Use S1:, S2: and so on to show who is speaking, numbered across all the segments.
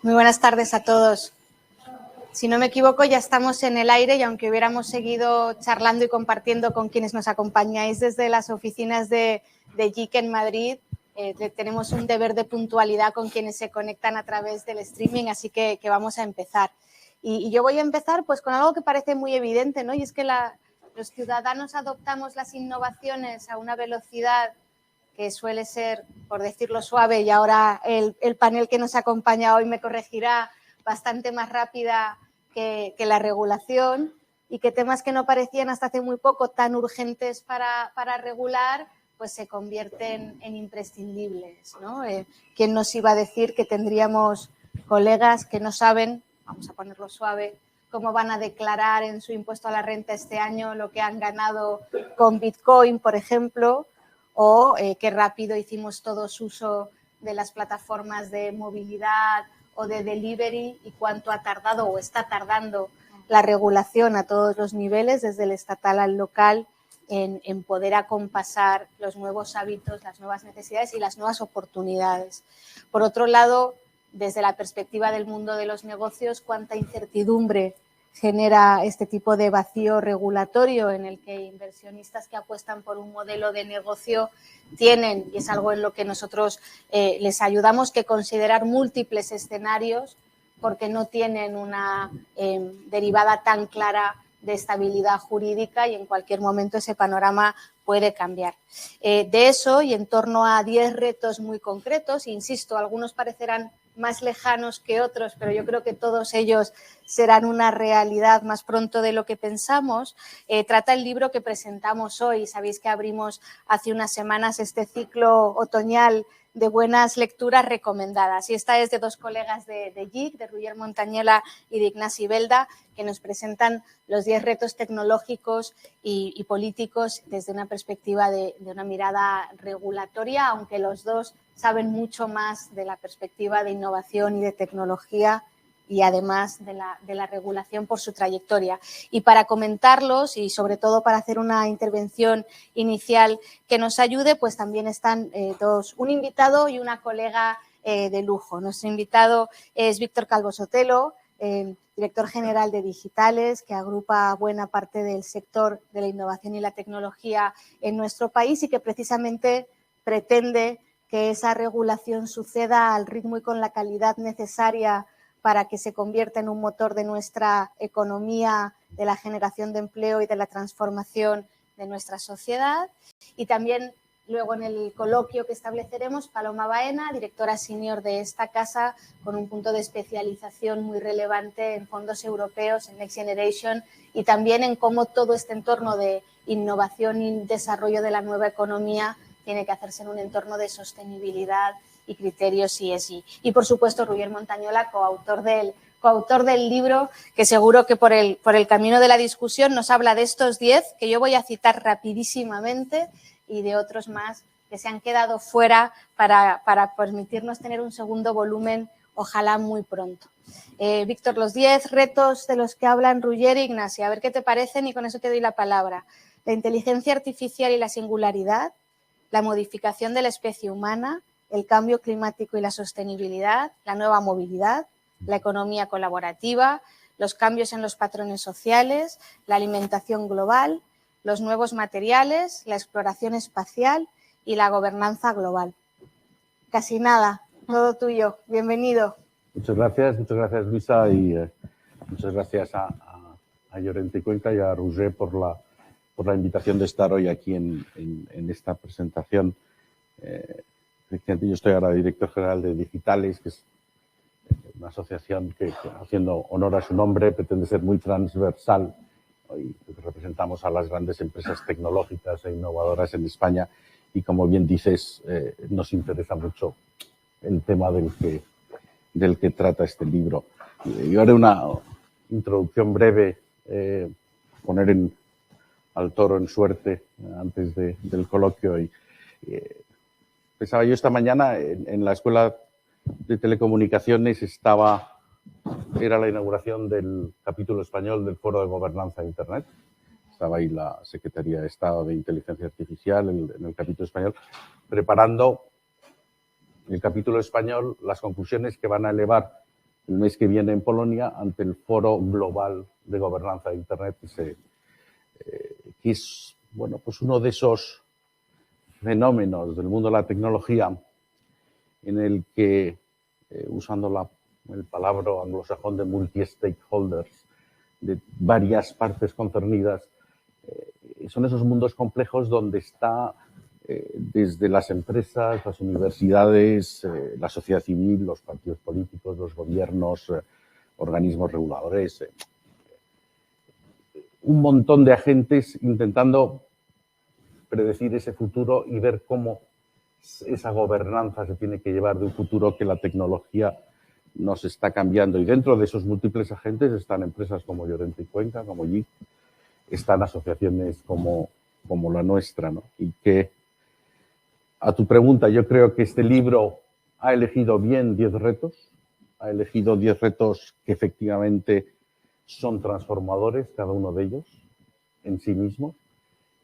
S1: Muy buenas tardes a todos. Si no me equivoco, ya estamos en el aire y aunque hubiéramos seguido charlando y compartiendo con quienes nos acompañáis desde las oficinas de JIC en Madrid, tenemos un deber de puntualidad con quienes se conectan a través del streaming, así que vamos a empezar. Y yo voy a empezar pues con algo que parece muy evidente, ¿no? Y es que los ciudadanos adoptamos las innovaciones a una velocidad que suele ser, por decirlo suave, y ahora el panel que nos acompaña hoy me corregirá, bastante más rápida que la regulación, y que temas que no parecían hasta hace muy poco tan urgentes para regular, pues se convierten en imprescindibles, ¿no? ¿Quién nos iba a decir que tendríamos colegas que no saben, vamos a ponerlo suave, cómo van a declarar en su impuesto a la renta este año lo que han ganado con Bitcoin, por ejemplo, o qué rápido hicimos todos uso de las plataformas de movilidad o de delivery y cuánto ha tardado o está tardando la regulación a todos los niveles, desde el estatal al local, en poder acompasar los nuevos hábitos, las nuevas necesidades y las nuevas oportunidades. Por otro lado, desde la perspectiva del mundo de los negocios, cuánta incertidumbre genera este tipo de vacío regulatorio en el que inversionistas que apuestan por un modelo de negocio tienen, y es algo en lo que nosotros les ayudamos, que considerar múltiples escenarios porque no tienen una derivada tan clara de estabilidad jurídica y en cualquier momento ese panorama puede cambiar. De eso y en torno a 10 retos muy concretos, insisto, algunos parecerán más lejanos que otros, pero yo creo que todos ellos serán una realidad más pronto de lo que pensamos. Trata el libro que presentamos hoy. Sabéis que abrimos hace unas semanas este ciclo otoñal de buenas lecturas recomendadas. Y esta es de dos colegas de JIC, de Roger Montañola y de Ignasi Belda, que nos presentan los 10 retos tecnológicos y políticos desde una perspectiva de una mirada regulatoria, aunque los dos saben mucho más de la perspectiva de innovación y de tecnología y además de la regulación por su trayectoria. Y para comentarlos y sobre todo para hacer una intervención inicial que nos ayude, pues también están un invitado y una colega de lujo. Nuestro invitado es Víctor Calvo Sotelo, director general de Digitales, que agrupa buena parte del sector de la innovación y la tecnología en nuestro país y que precisamente pretende que esa regulación suceda al ritmo y con la calidad necesaria para que se convierta en un motor de nuestra economía, de la generación de empleo y de la transformación de nuestra sociedad. Y también luego en el coloquio que estableceremos, Paloma Baena, directora senior de esta casa, con un punto de especialización muy relevante en fondos europeos, en Next Generation, y también en cómo todo este entorno de innovación y desarrollo de la nueva economía tiene que hacerse en un entorno de sostenibilidad y criterios ESG. Y, por supuesto, Roger Montañola, coautor del libro, que seguro que por el camino de la discusión nos habla de estos 10, que yo voy a citar rapidísimamente, y de otros más que se han quedado fuera para permitirnos tener un segundo volumen, ojalá muy pronto. Víctor, los 10 retos de los que hablan Roger e Ignasi, a ver qué te parecen y con eso te doy la palabra. La inteligencia artificial y la singularidad, la modificación de la especie humana, el cambio climático y la sostenibilidad, la nueva movilidad, la economía colaborativa, los cambios en los patrones sociales, la alimentación global, los nuevos materiales, la exploración espacial y la gobernanza global. Casi nada, todo tuyo. Bienvenido.
S2: Muchas gracias Luisa, y muchas gracias a Llorente Cuenca y a Roger por la invitación de estar hoy aquí en esta presentación. Yo estoy ahora director general de Digitales, que es una asociación que, haciendo honor a su nombre, pretende ser muy transversal. Hoy representamos a las grandes empresas tecnológicas e innovadoras en España y, como bien dices, nos interesa mucho el tema del que trata este libro. Yo haré una introducción breve, poner al toro en suerte antes del coloquio. Pensaba yo esta mañana en la Escuela de Telecomunicaciones, era la inauguración del capítulo español del Foro de Gobernanza de Internet. Estaba ahí la Secretaría de Estado de Inteligencia Artificial en el capítulo español, preparando el capítulo español, las conclusiones que van a elevar el mes que viene en Polonia ante el Foro Global de Gobernanza de Internet, que es bueno, pues uno de esos fenómenos del mundo de la tecnología en el que, usando el palabra anglosajón de multi-stakeholders, de varias partes concernidas, son esos mundos complejos donde está desde las empresas, las universidades, la sociedad civil, los partidos políticos, los gobiernos, organismos reguladores, un montón de agentes intentando predecir ese futuro y ver cómo esa gobernanza se tiene que llevar de un futuro que la tecnología nos está cambiando. Y dentro de esos múltiples agentes están empresas como Llorente y Cuenca, como JIC, están asociaciones como la nuestra, ¿no? Y que, a tu pregunta, yo creo que este libro ha elegido bien 10 retos, ha elegido 10 retos que efectivamente son transformadores, cada uno de ellos, en sí mismos,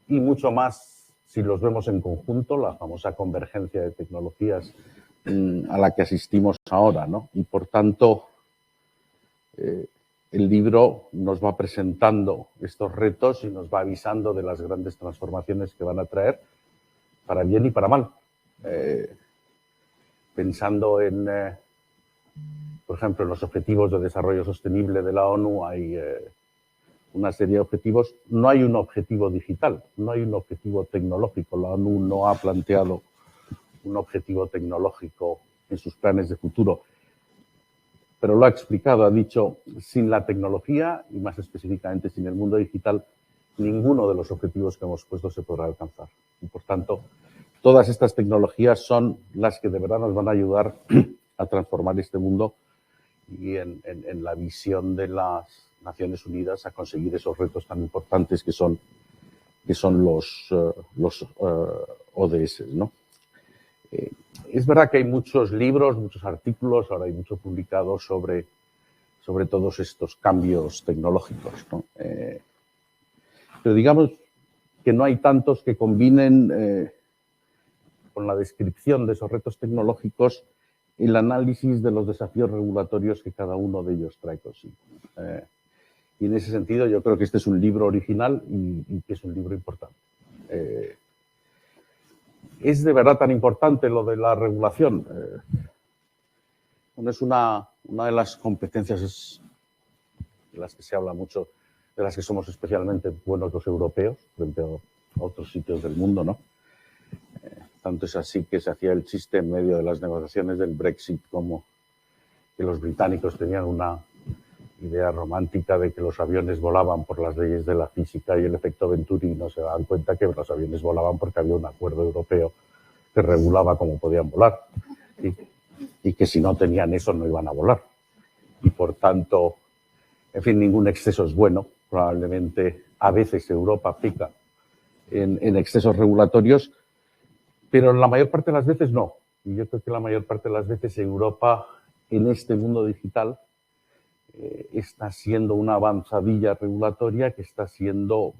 S2: y mucho más si los vemos en conjunto, la famosa convergencia de tecnologías a la que asistimos ahora, ¿no? Y por tanto, el libro nos va presentando estos retos y nos va avisando de las grandes transformaciones que van a traer, para bien y para mal. Pensando en, por ejemplo, en los objetivos de desarrollo sostenible de la ONU, hay una serie de objetivos. No hay un objetivo digital, no hay un objetivo tecnológico. La ONU no ha planteado un objetivo tecnológico en sus planes de futuro, pero lo ha explicado, ha dicho, sin la tecnología y más específicamente sin el mundo digital, ninguno de los objetivos que hemos puesto se podrá alcanzar. Y por tanto, todas estas tecnologías son las que de verdad nos van a ayudar a transformar este mundo y en la visión de las Naciones Unidas a conseguir esos retos tan importantes que son los ODS, ¿no? Es verdad que hay muchos libros, muchos artículos, ahora hay mucho publicado sobre todos estos cambios tecnológicos, ¿no? Pero digamos que no hay tantos que combinen con la descripción de esos retos tecnológicos el análisis de los desafíos regulatorios que cada uno de ellos trae consigo. Y en ese sentido yo creo que este es un libro original y que es un libro importante. ¿Es de verdad tan importante lo de la regulación? Bueno, es una de las competencias de las que se habla mucho, de las que somos especialmente buenos los europeos frente a otros sitios del mundo, ¿no? Tanto es así que se hacía el chiste en medio de las negociaciones del Brexit como que los británicos tenían una idea romántica de que los aviones volaban por las leyes de la física y el efecto Venturi, y no se daban cuenta que los aviones volaban porque había un acuerdo europeo que regulaba cómo podían volar y que si no tenían eso no iban a volar. Y por tanto, en fin, ningún exceso es bueno. Probablemente a veces Europa pica en excesos regulatorios, pero la mayor parte de las veces no. Y yo creo que la mayor parte de las veces Europa en este mundo digital está siendo una avanzadilla regulatoria que está siendo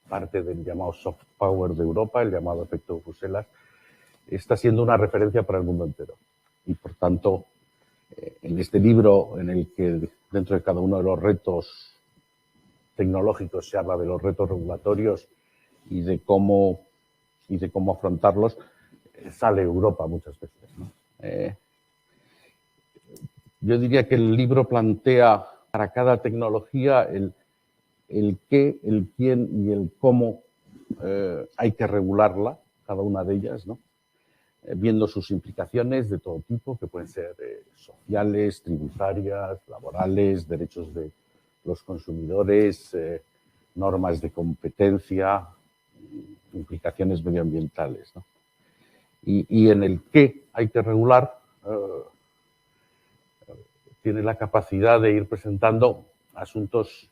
S2: parte del llamado soft power de Europa, el llamado efecto Bruselas, está siendo una referencia para el mundo entero. Y por tanto, en este libro en el que dentro de cada uno de los retos tecnológicos se habla de los retos regulatorios y de cómo afrontarlos, sale Europa muchas veces, ¿no? Yo diría que el libro plantea para cada tecnología el qué, el quién y el cómo hay que regularla, cada una de ellas, ¿no? Viendo sus implicaciones de todo tipo, que pueden ser sociales, tributarias, laborales, derechos de los consumidores, normas de competencia, implicaciones medioambientales, ¿no? Y en el qué hay que regular, tiene la capacidad de ir presentando asuntos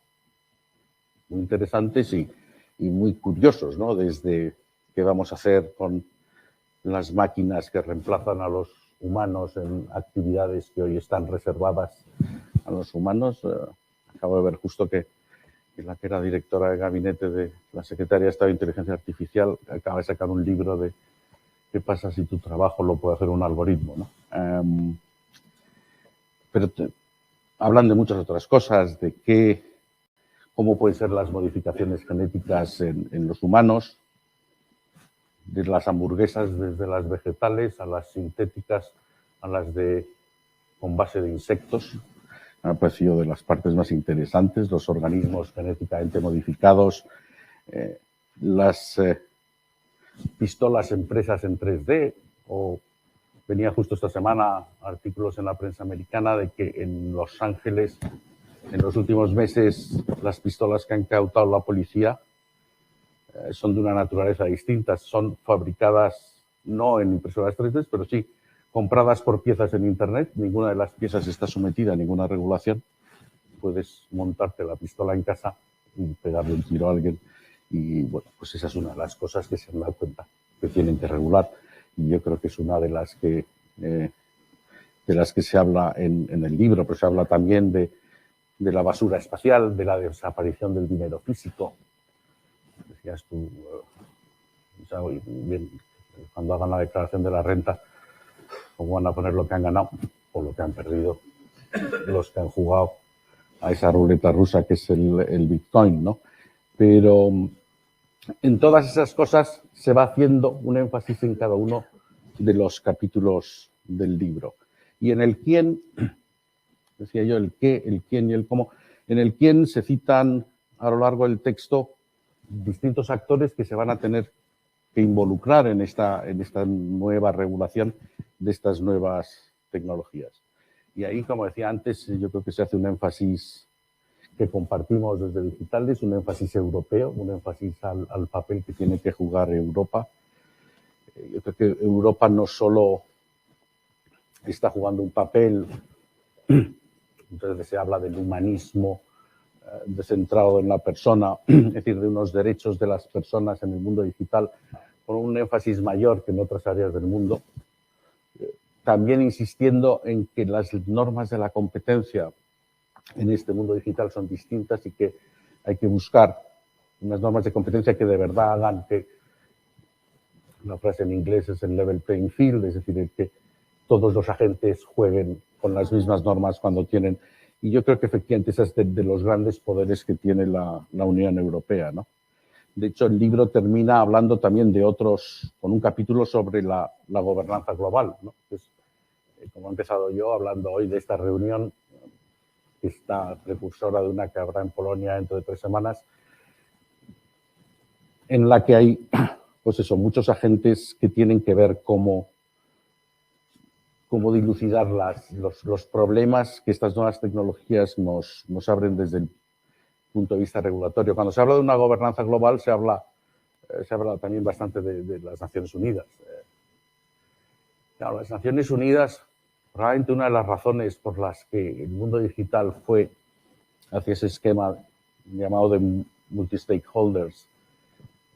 S2: muy interesantes y muy curiosos, ¿no? Desde qué vamos a hacer con las máquinas que reemplazan a los humanos en actividades que hoy están reservadas a los humanos. Acabo de ver justo que la que era directora de gabinete de la Secretaría de Estado de Inteligencia Artificial acaba de sacar un libro de qué pasa si tu trabajo lo puede hacer un algoritmo, ¿no? pero hablan de muchas otras cosas, de cómo pueden ser las modificaciones genéticas en los humanos, de las hamburguesas desde las vegetales a las sintéticas, a las con base de insectos. Me ha parecido de las partes más interesantes, los organismos genéticamente modificados, las pistolas impresas en 3D, o venía justo esta semana artículos en la prensa americana de que en Los Ángeles, en los últimos meses, las pistolas que han incautado la policía son de una naturaleza distinta, son fabricadas no en impresoras 3D, pero sí compradas por piezas en Internet. Ninguna de las piezas está sometida a ninguna regulación. Puedes montarte la pistola en casa y pegarle un tiro a alguien. Y bueno, pues esa es una de las cosas que se han dado cuenta que tienen que regular. Y yo creo que es una de las que se habla en el libro, pero se habla también de la basura espacial, de la desaparición del dinero físico. Decías tú, bien, cuando hagan la declaración de la renta, cómo van a poner lo que han ganado o lo que han perdido los que han jugado a esa ruleta rusa que es el Bitcoin, ¿no? Pero en todas esas cosas se va haciendo un énfasis en cada uno de los capítulos del libro. Y en el quién, decía yo, el qué, el quién y el cómo. En el quién se citan a lo largo del texto distintos actores que se van a tener que involucrar en esta nueva regulación de estas nuevas tecnologías. Y ahí, como decía antes, yo creo que se hace un énfasis que compartimos desde Digitales, un énfasis europeo, un énfasis al papel que tiene que jugar Europa. Yo creo que Europa no solo está jugando un papel, entonces se habla del humanismo centrado en la persona, es decir, de unos derechos de las personas en el mundo digital, con un énfasis mayor que en otras áreas del mundo. También insistiendo en que las normas de la competencia en este mundo digital son distintas y que hay que buscar unas normas de competencia que de verdad hagan que, la frase en inglés es el level playing field, es decir, que todos los agentes jueguen con las mismas normas cuando tienen. Y yo creo que efectivamente ese es de los grandes poderes que tiene la Unión Europea, ¿no? De hecho, el libro termina hablando también de otros, con un capítulo sobre la gobernanza global, ¿no? Pues, como he empezado yo hablando hoy de esta reunión, esta precursora de una que habrá en Polonia dentro de 3 semanas, en la que hay, pues eso, muchos agentes que tienen que ver cómo dilucidar los problemas que estas nuevas tecnologías nos abren desde el punto de vista regulatorio. Cuando se habla de una gobernanza global, se habla también bastante de las Naciones Unidas. Claro, las Naciones Unidas, probablemente una de las razones por las que el mundo digital fue hacia ese esquema llamado de multi-stakeholders,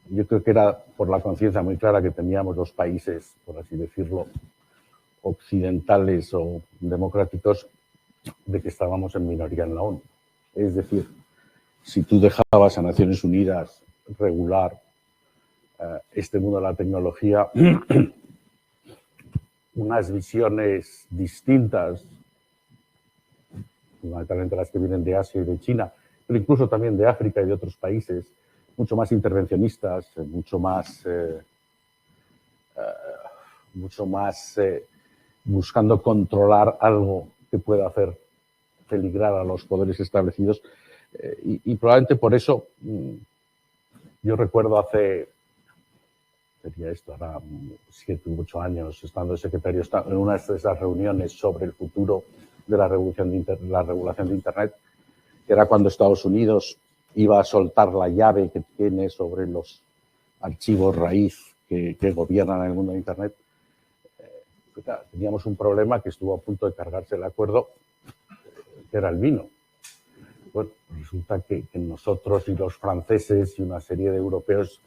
S2: yo creo que era por la conciencia muy clara que teníamos los países, por así decirlo, occidentales o democráticos, de que estábamos en minoría en la ONU. Es decir, si tú dejabas a Naciones Unidas regular este mundo de la tecnología, unas visiones distintas, fundamentalmente las que vienen de Asia y de China, pero incluso también de África y de otros países, mucho más intervencionistas, mucho más buscando controlar algo que pueda hacer peligrar a los poderes establecidos. Y probablemente por eso, yo recuerdo sería esto, ahora 7 u 8 años, estando de secretario, en una de esas reuniones sobre el futuro de la regulación de Internet, que era cuando Estados Unidos iba a soltar la llave que tiene sobre los archivos raíz que gobiernan el mundo de Internet. Teníamos un problema que estuvo a punto de cargarse el acuerdo, que era el vino. Bueno, resulta que nosotros y los franceses y una serie de europeos,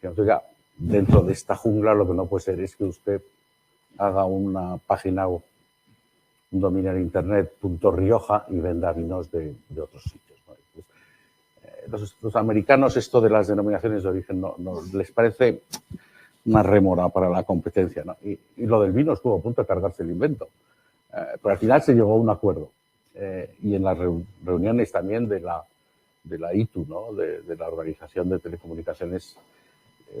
S2: digamos, oiga, dentro de esta jungla lo que no puede ser es que usted haga una página, un dominio en Internet, .rioja, y venda vinos de otros sitios, ¿no? Entonces, los americanos esto de las denominaciones de origen no les parece una rémora para la competencia, ¿no? Y lo del vino estuvo a punto de cargarse el invento. Pero al final se llegó a un acuerdo. Y en las reuniones también de la ITU, ¿no? de la Organización de Telecomunicaciones,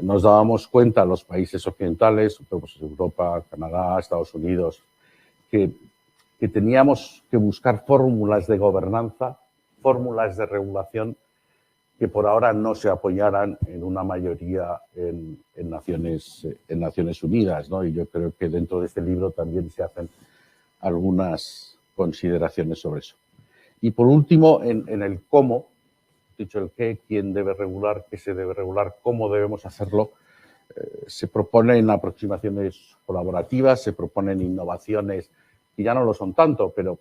S2: nos dábamos cuenta, los países occidentales, pues Europa, Canadá, Estados Unidos, que teníamos que buscar fórmulas de gobernanza, fórmulas de regulación que por ahora no se apoyaran en una mayoría en Naciones Unidas, ¿no? Y yo creo que dentro de este libro también se hacen algunas consideraciones sobre eso. Y por último, en el cómo, dicho el qué, quién debe regular, qué se debe regular, cómo debemos hacerlo, se proponen aproximaciones colaborativas, se proponen innovaciones que ya no lo son tanto, pero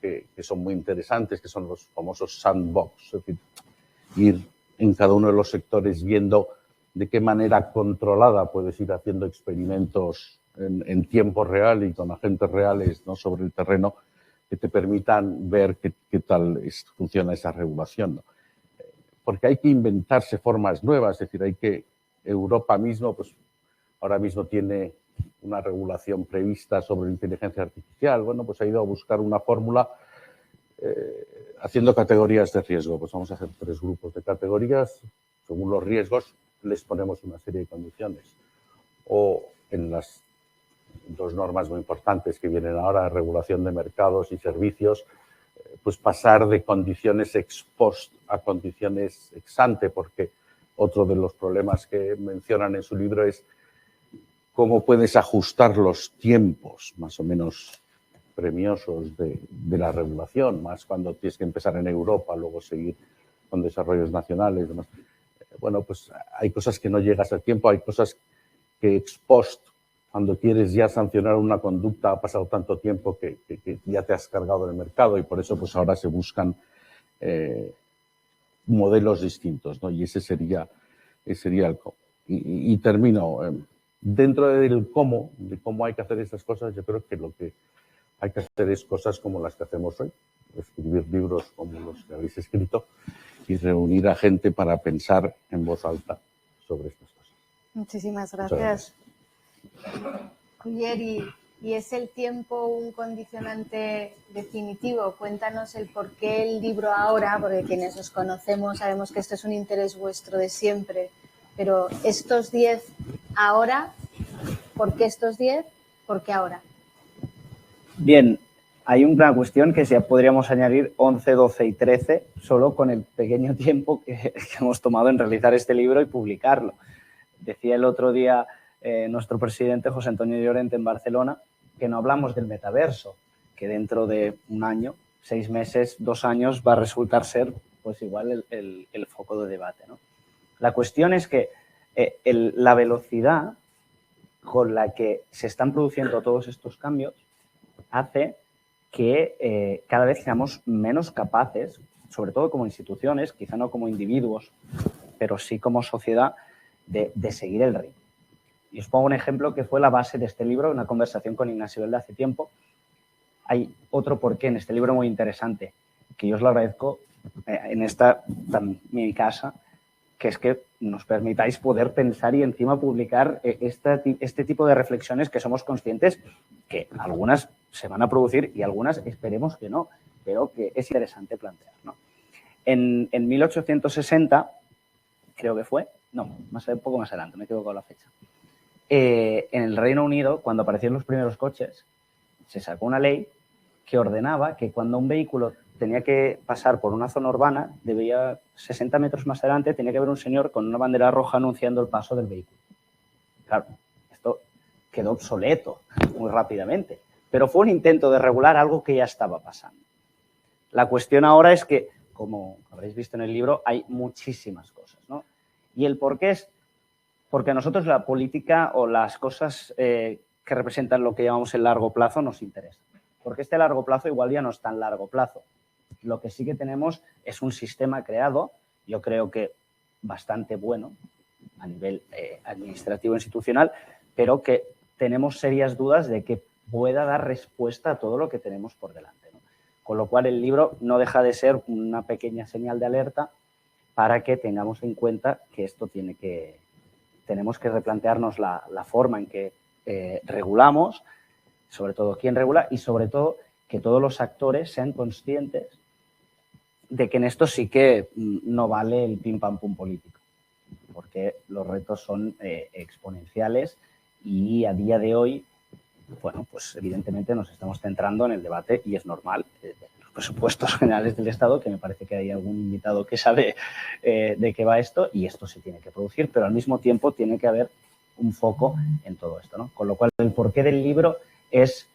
S2: que son muy interesantes, que son los famosos sandbox, es decir, ir en cada uno de los sectores viendo de qué manera controlada puedes ir haciendo experimentos en tiempo real y con agentes reales, ¿no? sobre el terreno que te permitan ver qué tal funciona esa regulación, ¿no? Porque hay que inventarse formas nuevas, es decir, Europa mismo, pues ahora mismo tiene una regulación prevista sobre inteligencia artificial, bueno, pues ha ido a buscar una fórmula haciendo categorías de riesgo. Pues vamos a hacer 3 grupos de categorías, según los riesgos les ponemos una serie de condiciones. O en las 2 normas muy importantes que vienen ahora, regulación de mercados y servicios, pues pasar de condiciones ex post a condiciones ex ante, porque otro de los problemas que mencionan en su libro es cómo puedes ajustar los tiempos más o menos premiosos de la regulación, más cuando tienes que empezar en Europa, luego seguir con desarrollos nacionales. Demás. Bueno, pues hay cosas que no llegas a tiempo, hay cosas que ex post, cuando quieres ya sancionar una conducta, ha pasado tanto tiempo que ya te has cargado el mercado y por eso pues ahora se buscan modelos distintos, ¿no? Y ese sería el cómo. Y termino. Dentro del cómo, de cómo hay que hacer estas cosas, yo creo que lo que hay que hacer es cosas como las que hacemos hoy, escribir libros como los que habéis escrito y reunir a gente para pensar en voz alta sobre estas cosas.
S1: Muchísimas gracias. Culler, ¿y es el tiempo un condicionante definitivo? Cuéntanos el por qué el libro ahora, porque quienes os conocemos sabemos que esto es un interés vuestro de siempre, pero estos 10 ahora, ¿por qué estos 10? ¿Por qué ahora?
S3: Bien, hay una cuestión que podríamos añadir 11, 12 y 13 solo con el pequeño tiempo que hemos tomado en realizar este libro y publicarlo. Decía el otro día nuestro presidente José Antonio Llorente en Barcelona que no hablamos del metaverso, que dentro de un año, 6 meses, 2 años va a resultar ser pues igual el foco de debate, ¿no? La cuestión es que la velocidad con la que se están produciendo todos estos cambios hace que cada vez seamos menos capaces, sobre todo como instituciones, quizá no como individuos, pero sí como sociedad, de seguir el ritmo. Y os pongo un ejemplo que fue la base de este libro, una conversación con Ignacio Belda hace tiempo. Hay otro porqué en este libro muy interesante, que yo os lo agradezco en esta mi casa, que es que nos permitáis poder pensar y encima publicar este tipo de reflexiones que somos conscientes que algunas se van a producir y algunas esperemos que no, pero que es interesante plantear, ¿no? En 1860, creo que fue, no, un poco más adelante, me he equivocado la fecha. En el Reino Unido, cuando aparecieron los primeros coches, se sacó una ley que ordenaba que cuando un vehículo tenía que pasar por una zona urbana, debía 60 metros más adelante, tenía que haber un señor con una bandera roja anunciando el paso del vehículo. Claro, esto quedó obsoleto muy rápidamente, pero fue un intento de regular algo que ya estaba pasando. La cuestión ahora es que, como habréis visto en el libro, hay muchísimas cosas, ¿no? Y el por qué es porque a nosotros la política o las cosas que representan lo que llamamos el largo plazo nos interesan. Porque este largo plazo igual ya no es tan largo plazo. Lo que sí que tenemos es un sistema creado, yo creo que bastante bueno a nivel administrativo e institucional, pero que tenemos serias dudas de que pueda dar respuesta a todo lo que tenemos por delante, ¿no? Con lo cual el libro no deja de ser una pequeña señal de alerta para que tengamos en cuenta que esto tenemos que replantearnos la forma en que regulamos, sobre todo quién regula y sobre todo que todos los actores sean conscientes de que en esto sí que no vale el pim pam pum político, porque los retos son exponenciales y a día de hoy, bueno, pues evidentemente nos estamos centrando en el debate y es normal, los presupuestos generales del Estado, que me parece que hay algún invitado que sabe de qué va esto, y esto se tiene que producir, pero al mismo tiempo tiene que haber un foco en todo esto, ¿no? Con lo cual, el porqué del libro es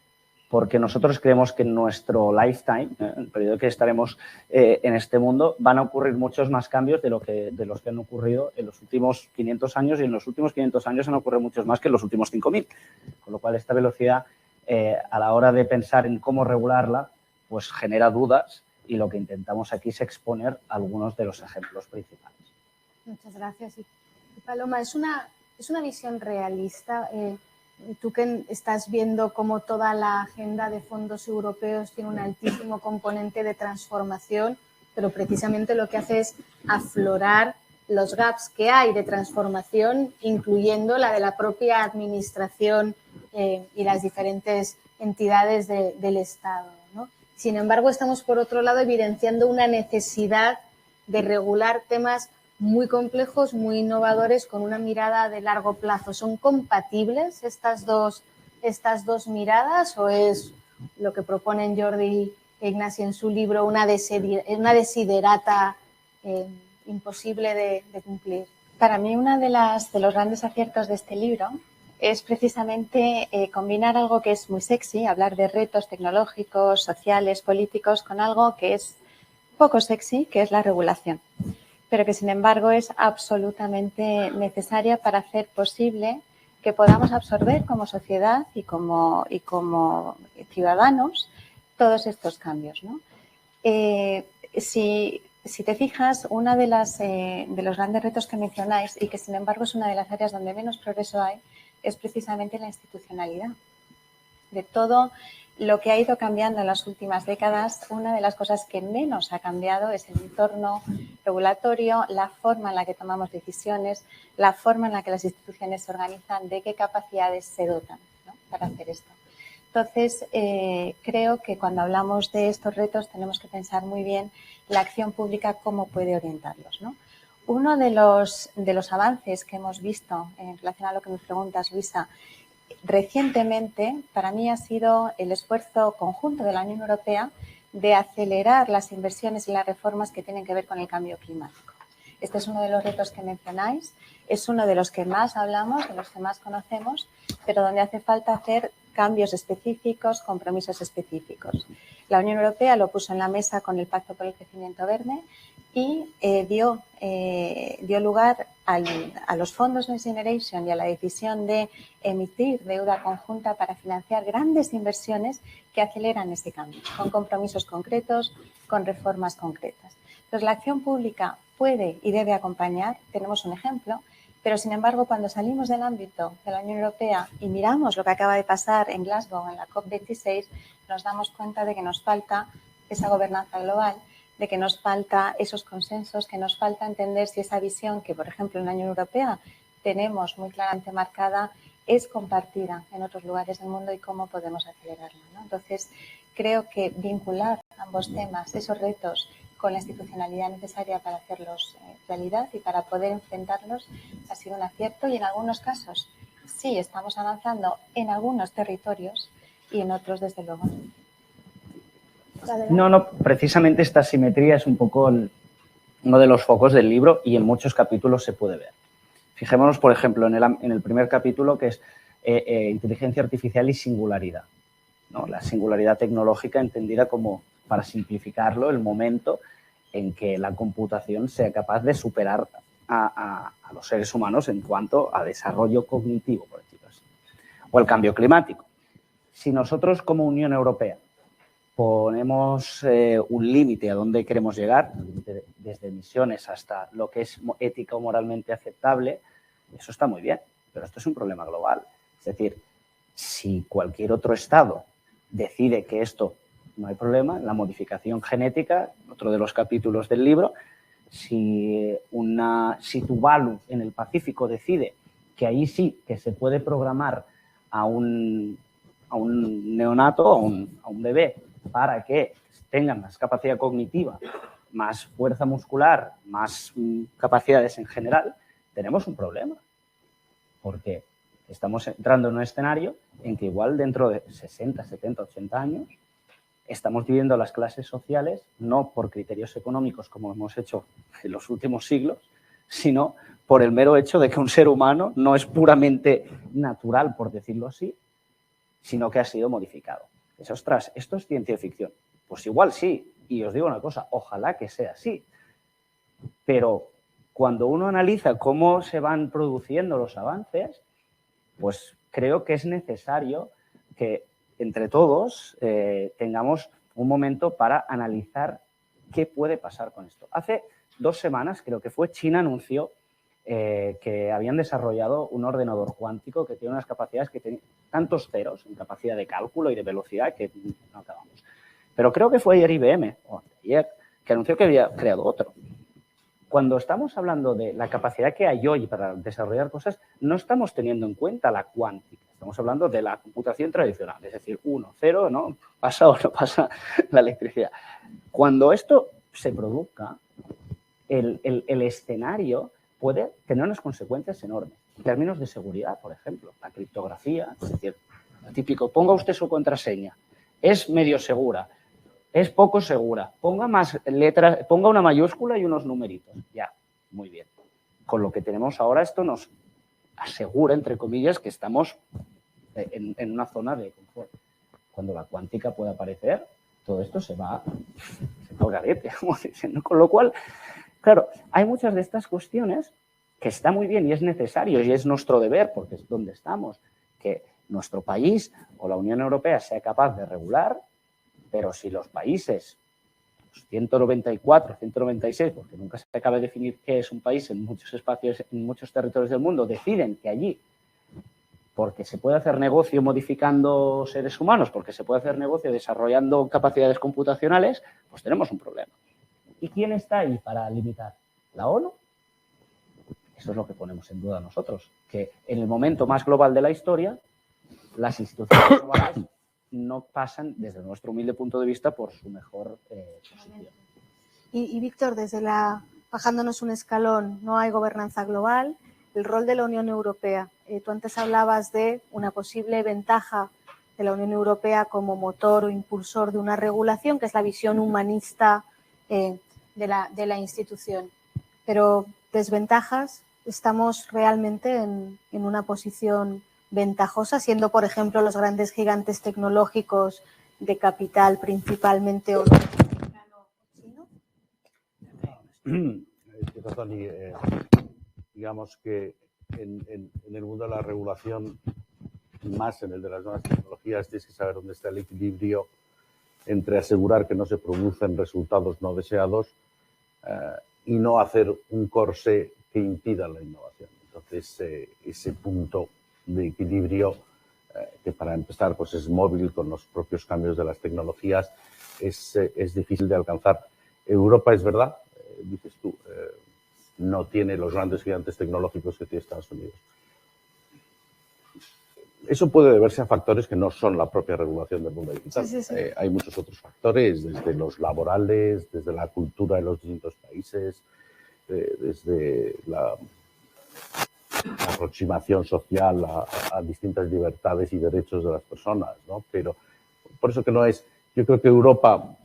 S3: porque nosotros creemos que en nuestro lifetime, el periodo que estaremos en este mundo, van a ocurrir muchos más cambios de los que han ocurrido en los últimos 500 años, y en los últimos 500 años han ocurrido muchos más que en los últimos 5.000. Con lo cual, esta velocidad, a la hora de pensar en cómo regularla, pues genera dudas, y lo que intentamos aquí es exponer algunos de los ejemplos principales.
S1: Muchas gracias. Y Paloma, ¿es una visión realista? Tú que estás viendo cómo toda la agenda de fondos europeos tiene un altísimo componente de transformación, pero precisamente lo que hace es aflorar los gaps que hay de transformación, incluyendo la de la propia administración y las diferentes entidades del Estado, ¿no? Sin embargo, estamos por otro lado evidenciando una necesidad de regular temas muy complejos, muy innovadores, con una mirada de largo plazo. ¿Son compatibles estas dos miradas, o es lo que proponen Jordi e Ignasi en su libro una desiderata imposible de cumplir?
S4: Para mí, uno de los grandes aciertos de este libro es precisamente combinar algo que es muy sexy, hablar de retos tecnológicos, sociales, políticos, con algo que es poco sexy, que es la regulación, pero que sin embargo es absolutamente necesaria para hacer posible que podamos absorber como sociedad y como ciudadanos todos estos cambios, ¿no? Si te fijas, uno de los grandes retos que mencionáis, y que sin embargo es una de las áreas donde menos progreso hay, es precisamente la institucionalidad. De todo lo que ha ido cambiando en las últimas décadas, una de las cosas que menos ha cambiado es el entorno regulatorio, la forma en la que tomamos decisiones, la forma en la que las instituciones se organizan, de qué capacidades se dotan, ¿no?, para hacer esto. Entonces, creo que cuando hablamos de estos retos tenemos que pensar muy bien la acción pública, cómo puede orientarlos, ¿no? Uno de los avances que hemos visto en relación a lo que me preguntas, Luisa, recientemente, para mí ha sido el esfuerzo conjunto de la Unión Europea de acelerar las inversiones y las reformas que tienen que ver con el cambio climático. Este es uno de los retos que mencionáis, es uno de los que más hablamos, de los que más conocemos, pero donde hace falta hacer cambios específicos, compromisos específicos. La Unión Europea lo puso en la mesa con el Pacto por el Crecimiento Verde y dio lugar a los fondos Next Generation y a la decisión de emitir deuda conjunta para financiar grandes inversiones que aceleran ese cambio, con compromisos concretos, con reformas concretas. Entonces, la acción pública puede y debe acompañar, tenemos un ejemplo, pero sin embargo, cuando salimos del ámbito de la Unión Europea y miramos lo que acaba de pasar en Glasgow, en la COP26, nos damos cuenta de que nos falta esa gobernanza global, de que nos falta esos consensos, que nos falta entender si esa visión que, por ejemplo, en la Unión Europea tenemos muy claramente marcada, es compartida en otros lugares del mundo y cómo podemos acelerarla, ¿no? Entonces, creo que vincular ambos temas, esos retos, con la institucionalidad necesaria para hacerlos realidad y para poder enfrentarlos, ha sido un acierto, y en algunos casos sí estamos avanzando en algunos territorios y en otros, desde luego.
S3: No, precisamente esta asimetría es un poco uno de los focos del libro, y en muchos capítulos se puede ver. Fijémonos, por ejemplo, en el primer capítulo, que es inteligencia artificial y singularidad, ¿no? La singularidad tecnológica entendida como, para simplificarlo, el momento en que la computación sea capaz de superar a los seres humanos en cuanto a desarrollo cognitivo, por decirlo así. O el cambio climático. Si nosotros, como Unión Europea, ponemos un límite a dónde queremos llegar, desde emisiones hasta lo que es ética o moralmente aceptable, eso está muy bien, pero esto es un problema global. Es decir, si cualquier otro Estado decide que esto no hay problema, la modificación genética, otro de los capítulos del libro, si Tuvalu en el Pacífico decide que ahí sí que se puede programar a un a un neonato, a un bebé, para que tengan más capacidad cognitiva, más fuerza muscular, más capacidades en general, tenemos un problema. Porque estamos entrando en un escenario en que igual dentro de 60, 70, 80 años estamos dividiendo las clases sociales no por criterios económicos como hemos hecho en los últimos siglos, sino por el mero hecho de que un ser humano no es puramente natural, por decirlo así, sino que ha sido modificado. Dices, ostras, ¿esto es ciencia ficción? Pues igual sí, y os digo una cosa, ojalá que sea así. Pero cuando uno analiza cómo se van produciendo los avances, pues creo que es necesario que entre todos tengamos un momento para analizar qué puede pasar con esto. Hace 2 semanas, creo que fue, China anunció que habían desarrollado un ordenador cuántico que tiene unas capacidades que tienen tantos ceros en capacidad de cálculo y de velocidad que no acabamos. Pero creo que fue ayer IBM, o ayer, que anunció que había creado otro. Cuando estamos hablando de la capacidad que hay hoy para desarrollar cosas, no estamos teniendo en cuenta la cuántica. Estamos hablando de la computación tradicional, es decir, 1, 0, ¿no? Pasa o no pasa la electricidad. Cuando esto se produzca, el escenario puede tener unas consecuencias enormes. En términos de seguridad, por ejemplo, la criptografía, es decir, lo típico, ponga usted su contraseña, es medio segura, es poco segura, ponga más letras, ponga una mayúscula y unos numeritos. Ya, muy bien. Con lo que tenemos ahora, esto nos asegura, entre comillas, que estamos en una zona de confort. Cuando la cuántica pueda aparecer, todo esto se va al garete, como dicen. Con lo cual, claro, hay muchas de estas cuestiones que está muy bien y es necesario y es nuestro deber, porque es donde estamos, que nuestro país o la Unión Europea sea capaz de regular, pero si los países, los 194, 196, porque nunca se acaba de definir qué es un país en muchos espacios, en muchos territorios del mundo, deciden que allí, porque se puede hacer negocio modificando seres humanos, porque se puede hacer negocio desarrollando capacidades computacionales, pues tenemos un problema. ¿Y quién está ahí para limitar? ¿La ONU? Eso es lo que ponemos en duda nosotros, que en el momento más global de la historia, las instituciones globales no pasan, desde nuestro humilde punto de vista, por su mejor posición.
S1: Y Víctor, bajándonos un escalón, no hay gobernanza global, el rol de la Unión Europea. Tú antes hablabas de una posible ventaja de la Unión Europea como motor o impulsor de una regulación, que es la visión humanista de la institución. Pero desventajas, estamos realmente en una posición ventajosa, siendo, por ejemplo, los grandes gigantes tecnológicos de capital principalmente o chino.
S2: Digamos que en el mundo de la regulación, más en el de las nuevas tecnologías, tienes que saber dónde está el equilibrio entre asegurar que no se producen resultados no deseados y no hacer un corsé que impida la innovación. Entonces, ese punto de equilibrio, que para empezar pues es móvil con los propios cambios de las tecnologías, es difícil de alcanzar. Europa, es verdad, dices tú, no tiene los grandes gigantes tecnológicos que tiene Estados Unidos. Eso puede deberse a factores que no son la propia regulación del mundo digital.
S1: Sí.
S2: Hay muchos otros factores, desde los laborales, desde la cultura de los distintos países, desde la aproximación social a distintas libertades y derechos de las personas, ¿no? Pero por eso que no es... Yo creo que Europa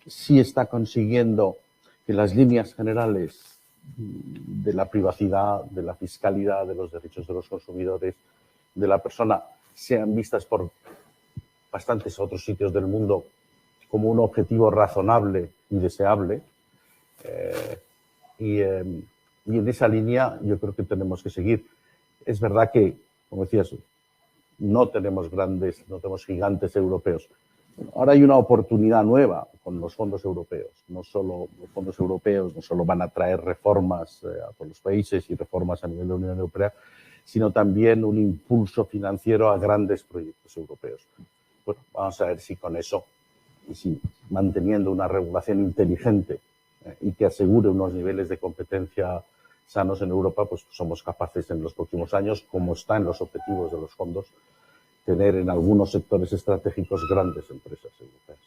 S2: sí está consiguiendo que las líneas generales de la privacidad, de la fiscalidad, de los derechos de los consumidores, de la persona, sean vistas por bastantes otros sitios del mundo como un objetivo razonable y deseable. Y en esa línea yo creo que tenemos que seguir. Es verdad que, como decías, no tenemos gigantes europeos. Ahora hay una oportunidad nueva con los fondos europeos. No solo los fondos europeos no solo van a traer reformas a todos los países y reformas a nivel de la Unión Europea, sino también un impulso financiero a grandes proyectos europeos. Bueno, vamos a ver si con eso, y si manteniendo una regulación inteligente y que asegure unos niveles de competencia sanos en Europa, pues somos capaces en los próximos años, como está en los objetivos de los fondos, tener en algunos sectores estratégicos grandes empresas europeas.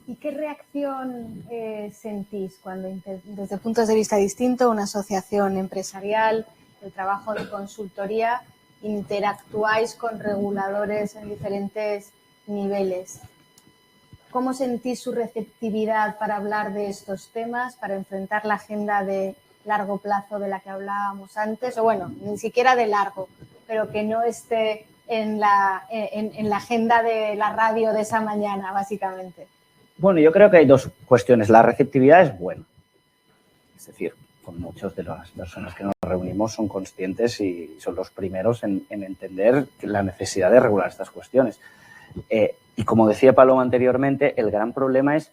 S1: ¿Y qué reacción sentís cuando, desde puntos de vista distintos, una asociación empresarial, el trabajo de consultoría, interactuáis con reguladores en diferentes niveles? ¿Cómo sentís su receptividad para hablar de estos temas, para enfrentar la agenda de largo plazo de la que hablábamos antes? O bueno, ni siquiera de largo, pero que no esté en la agenda de la radio de esa mañana, básicamente.
S3: Bueno, yo creo que hay dos cuestiones. La receptividad es buena. Es decir, con muchas de las personas que nos reunimos son conscientes y son los primeros en entender la necesidad de regular estas cuestiones. Y como decía Paloma anteriormente, el gran problema es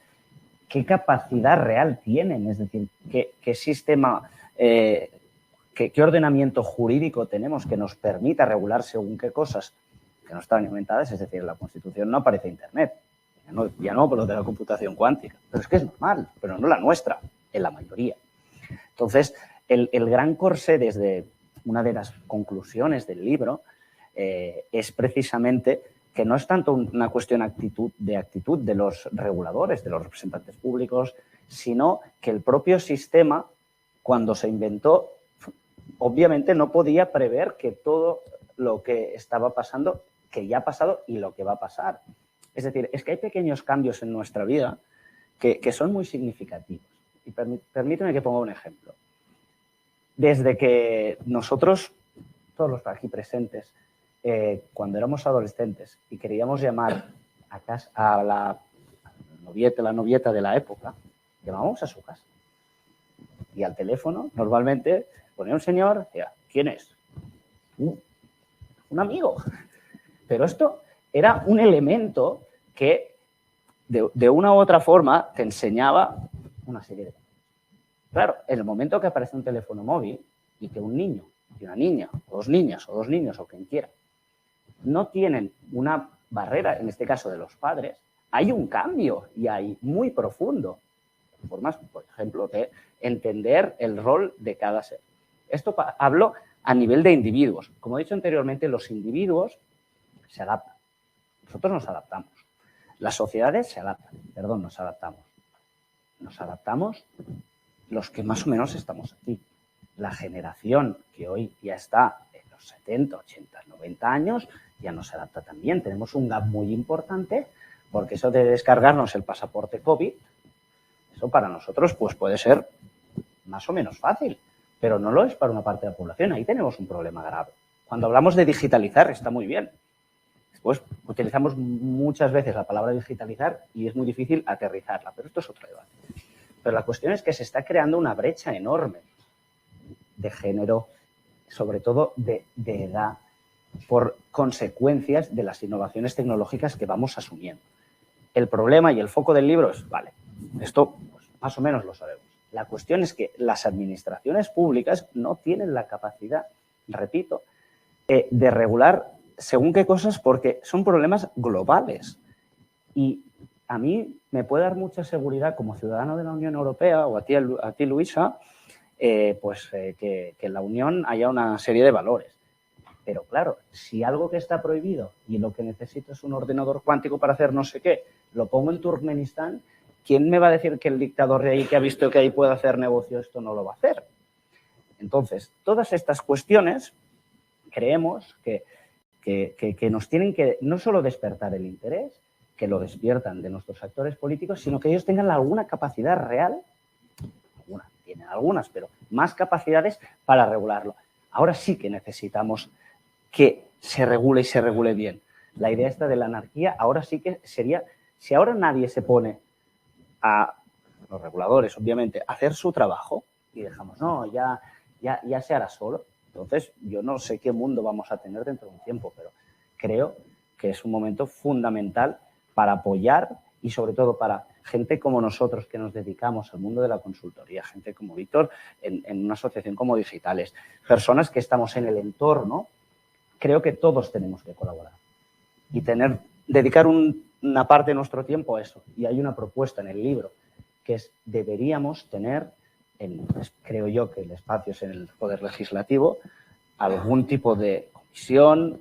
S3: qué capacidad real tienen, es decir, qué sistema, qué ordenamiento jurídico tenemos que nos permita regular según qué cosas que no están inventadas. Es decir, en la Constitución no aparece Internet, ya no por lo de la computación cuántica, pero es que es normal, pero no la nuestra, en la mayoría. Entonces, el gran corsé, desde una de las conclusiones del libro, es precisamente que no es tanto una cuestión de actitud de los reguladores, de los representantes públicos, sino que el propio sistema, cuando se inventó, obviamente no podía prever que todo lo que estaba pasando, que ya ha pasado y lo que va a pasar. Es decir, es que hay pequeños cambios en nuestra vida que son muy significativos. Y permíteme que ponga un ejemplo. Desde que nosotros, todos los aquí presentes, cuando éramos adolescentes y queríamos llamar a casa a la novieta de la época, llamábamos a su casa. Y al teléfono, normalmente, ponía un señor, decía, ¿quién es? Un amigo. Pero esto era un elemento que de una u otra forma te enseñaba una serie de cosas. Claro, en el momento que aparece un teléfono móvil y que un niño y una niña, o dos niñas o dos niños o quien quiera, no tienen una barrera, en este caso de los padres, hay un cambio y hay muy profundo. Formas, por ejemplo, de entender el rol de cada ser. Esto hablo a nivel de individuos. Como he dicho anteriormente, los individuos se adaptan. Nosotros nos adaptamos. Las sociedades se adaptan. Perdón, nos adaptamos. Nos adaptamos los que más o menos estamos aquí. La generación que hoy ya está en los 70, 80, 90 años ya no se adapta también. Tenemos un gap muy importante porque eso de descargarnos el pasaporte COVID, eso para nosotros pues puede ser más o menos fácil, pero no lo es para una parte de la población. Ahí tenemos un problema grave. Cuando hablamos de digitalizar está muy bien. Después utilizamos muchas veces la palabra digitalizar y es muy difícil aterrizarla, pero esto es otro debate. Pero la cuestión es que se está creando una brecha enorme de género, sobre todo de edad, por consecuencias de las innovaciones tecnológicas que vamos asumiendo. El problema y el foco del libro es, vale, esto pues, más o menos lo sabemos. La cuestión es que las administraciones públicas no tienen la capacidad, repito, de regular según qué cosas porque son problemas globales. Y a mí me puede dar mucha seguridad como ciudadano de la Unión Europea o a ti Luisa, que en la Unión haya una serie de valores. Pero claro, si algo que está prohibido y lo que necesito es un ordenador cuántico para hacer no sé qué, lo pongo en Turkmenistán, ¿quién me va a decir que el dictador de ahí que ha visto que ahí puede hacer negocio esto no lo va a hacer? Entonces, todas estas cuestiones creemos que nos tienen que no solo despertar el interés, que lo despiertan de nuestros actores políticos, sino que ellos tengan alguna capacidad real, tienen algunas, pero más capacidades para regularlo. Ahora sí que necesitamos que se regule y se regule bien. La idea esta de la anarquía, ahora sí que sería, si ahora nadie se pone a los reguladores, obviamente, a hacer su trabajo y dejamos, no, ya se hará solo. Entonces, yo no sé qué mundo vamos a tener dentro de un tiempo, pero creo que es un momento fundamental para apoyar y sobre todo para gente como nosotros que nos dedicamos al mundo de la consultoría, gente como Víctor en una asociación como Digitales, personas que estamos en el entorno, creo que todos tenemos que colaborar y dedicar una parte de nuestro tiempo a eso. Y hay una propuesta en el libro que es deberíamos tener, creo yo que el espacio es en el Poder Legislativo, algún tipo de comisión,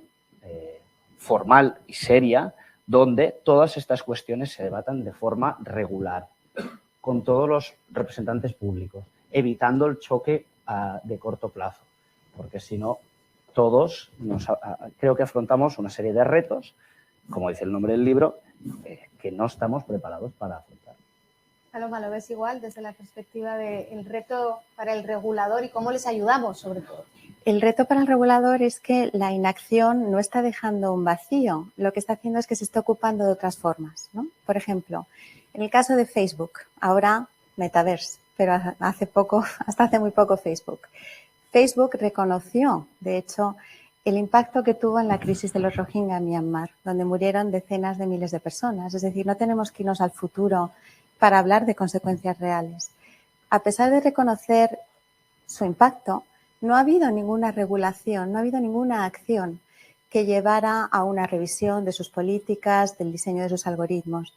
S3: formal y seria, donde todas estas cuestiones se debatan de forma regular, con todos los representantes públicos, evitando el choque de corto plazo, porque si no, todos creo que afrontamos una serie de retos, como dice el nombre del libro, que no estamos preparados para afrontar.
S1: Paloma, ¿lo ves igual desde la perspectiva del reto para el regulador y cómo les ayudamos, sobre todo?
S4: El reto para el regulador es que la inacción no está dejando un vacío, lo que está haciendo es que se está ocupando de otras formas, ¿no? Por ejemplo, en el caso de Facebook, ahora Metaverse, pero hasta hace muy poco Facebook. Facebook reconoció, de hecho, el impacto que tuvo en la crisis de los Rohingya en Myanmar, donde murieron decenas de miles de personas. Es decir, no tenemos que irnos al futuro para hablar de consecuencias reales. A pesar de reconocer su impacto, no ha habido ninguna regulación, no ha habido ninguna acción que llevara a una revisión de sus políticas, del diseño de sus algoritmos.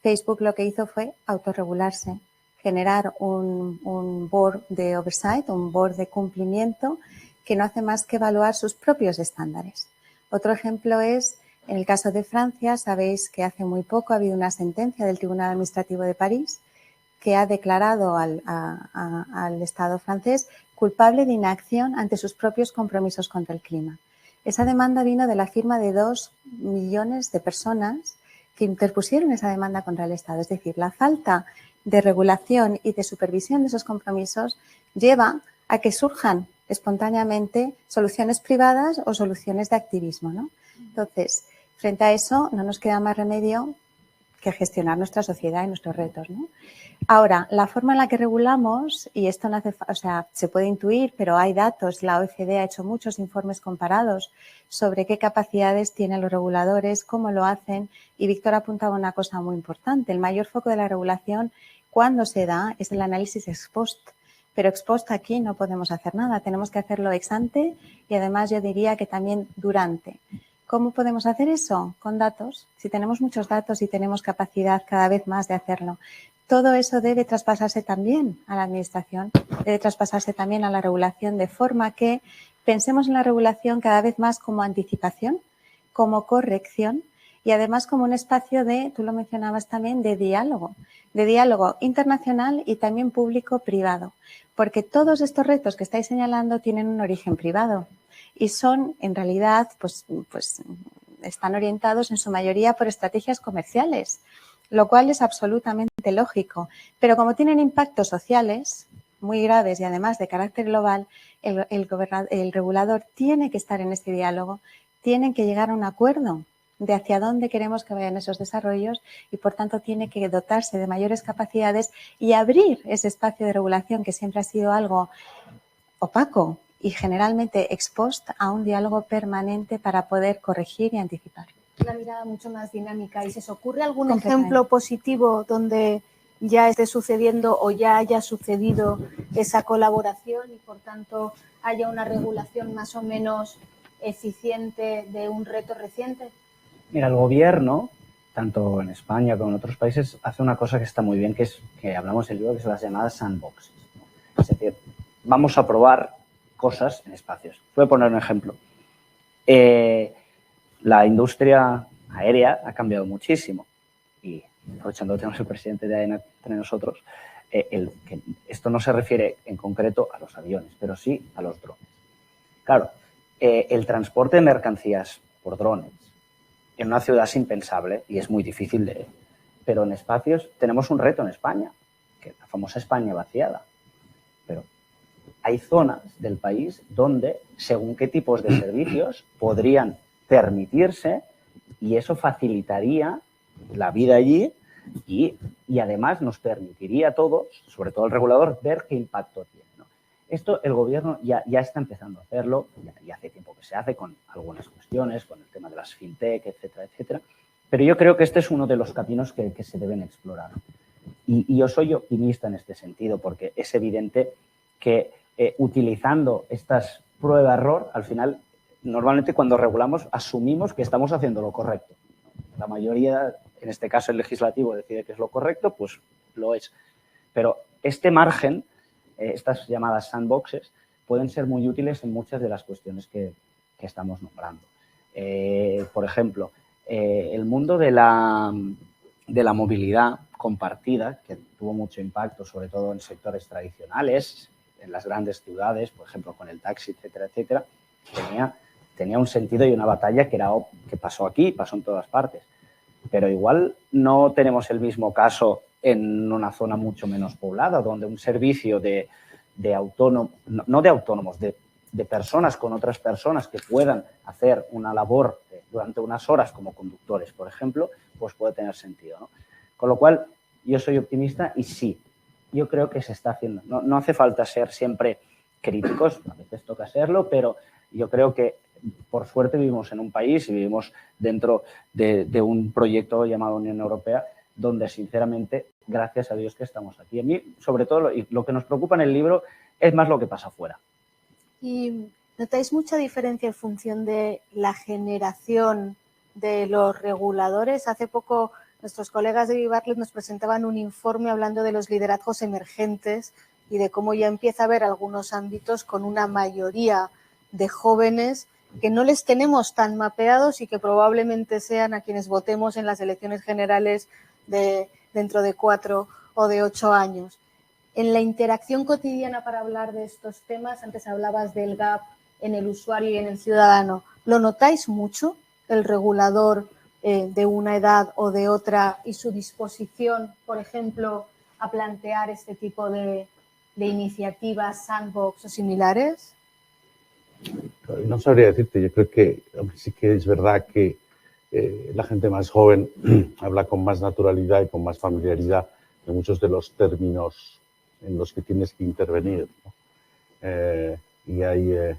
S4: Facebook lo que hizo fue autorregularse, generar un board de oversight, un board de cumplimiento que no hace más que evaluar sus propios estándares. Otro ejemplo es, en el caso de Francia, sabéis que hace muy poco ha habido una sentencia del Tribunal Administrativo de París que ha declarado al Estado francés culpable de inacción ante sus propios compromisos contra el clima. Esa demanda vino de la firma de 2 millones de personas que interpusieron esa demanda contra el Estado. Es decir, la falta de regulación y de supervisión de esos compromisos lleva a que surjan espontáneamente soluciones privadas o soluciones de activismo, ¿no? Entonces, frente a eso, no nos queda más remedio que gestionar nuestra sociedad y nuestros retos, ¿no? Ahora, la forma en la que regulamos, y esto no hace, se puede intuir, pero hay datos, la OECD ha hecho muchos informes comparados sobre qué capacidades tienen los reguladores, cómo lo hacen, y Víctor apuntaba una cosa muy importante. El mayor foco de la regulación, cuando se da, es el análisis ex post. Pero ex post aquí no podemos hacer nada, tenemos que hacerlo ex ante y además yo diría que también durante. ¿Cómo podemos hacer eso? Con datos. Si tenemos muchos datos y tenemos capacidad cada vez más de hacerlo. Todo eso debe traspasarse también a la administración, debe traspasarse también a la regulación, de forma que pensemos en la regulación cada vez más como anticipación, como corrección y además como un espacio de, tú lo mencionabas también, de diálogo internacional y también público-privado, porque todos estos retos que estáis señalando tienen un origen privado y son, en realidad, pues están orientados en su mayoría por estrategias comerciales, lo cual es absolutamente lógico. Pero como tienen impactos sociales muy graves y además de carácter global, el regulador tiene que estar en este diálogo, tiene que llegar a un acuerdo de hacia dónde queremos que vayan esos desarrollos y, por tanto, tiene que dotarse de mayores capacidades y abrir ese espacio de regulación que siempre ha sido algo opaco y generalmente ex post a un diálogo permanente para poder corregir y anticipar.
S1: Una mirada mucho más dinámica. ¿Y se os ocurre algún ejemplo positivo donde ya esté sucediendo o ya haya sucedido esa colaboración y, por tanto, haya una regulación más o menos eficiente de un reto reciente?
S3: Mira, el gobierno, tanto en España como en otros países, hace una cosa que está muy bien, que hablamos en el libro, que son las llamadas sandboxes, ¿no? Es decir, vamos a probar cosas en espacios. Voy a poner un ejemplo. La industria aérea ha cambiado muchísimo y, aprovechando que tenemos el presidente de AENA entre nosotros, que esto no se refiere en concreto a los aviones, pero sí a los drones. Claro, el transporte de mercancías por drones en una ciudad es impensable y es muy difícil pero en espacios tenemos un reto en España, que es la famosa España vaciada. Pero hay zonas del país donde, según qué tipos de servicios, podrían permitirse y eso facilitaría la vida allí y además nos permitiría a todos, sobre todo el regulador, ver qué impacto tiene, ¿no? Esto el gobierno ya está empezando a hacerlo, ya hace tiempo que se hace con algunas cuestiones, con el tema de las fintech, etcétera, etcétera. Pero yo creo que este es uno de los caminos que se deben explorar. Y yo soy optimista en este sentido porque es evidente que utilizando estas prueba-error, al final, normalmente cuando regulamos asumimos que estamos haciendo lo correcto. La mayoría, en este caso el legislativo, decide que es lo correcto, pues lo es. Pero este margen, estas llamadas sandboxes, pueden ser muy útiles en muchas de las cuestiones que estamos nombrando. Por ejemplo, el mundo de la movilidad compartida, que tuvo mucho impacto, sobre todo en sectores tradicionales, en las grandes ciudades, por ejemplo, con el taxi, etcétera, etcétera, tenía un sentido y una batalla que pasó aquí, pasó en todas partes. Pero igual no tenemos el mismo caso en una zona mucho menos poblada, donde un servicio de autónomos, no de autónomos, de personas con otras personas que puedan hacer una labor durante unas horas como conductores, por ejemplo, pues puede tener sentido, ¿no? Con lo cual, yo soy optimista y sí, yo creo que se está haciendo. No hace falta ser siempre críticos, a veces toca serlo, pero yo creo que, por suerte, vivimos en un país y vivimos dentro de un proyecto llamado Unión Europea, donde, sinceramente, gracias a Dios que estamos aquí. A mí, sobre todo, lo que nos preocupa en el libro es más lo que pasa afuera.
S1: ¿Y notáis mucha diferencia en función de la generación de los reguladores? Hace poco nuestros colegas de Vivarlet nos presentaban un informe hablando de los liderazgos emergentes y de cómo ya empieza a haber algunos ámbitos con una mayoría de jóvenes que no les tenemos tan mapeados y que probablemente sean a quienes votemos en las elecciones generales dentro de 4 o de 8 años. En la interacción cotidiana para hablar de estos temas, antes hablabas del gap en el usuario y en el ciudadano, ¿lo notáis mucho, el regulador de una edad o de otra y su disposición, por ejemplo, a plantear este tipo de iniciativas, sandbox o similares?
S2: No sabría decirte, yo creo que sí que es verdad que la gente más joven habla con más naturalidad y con más familiaridad de muchos de los términos en los que tienes que intervenir, ¿no? Y hay,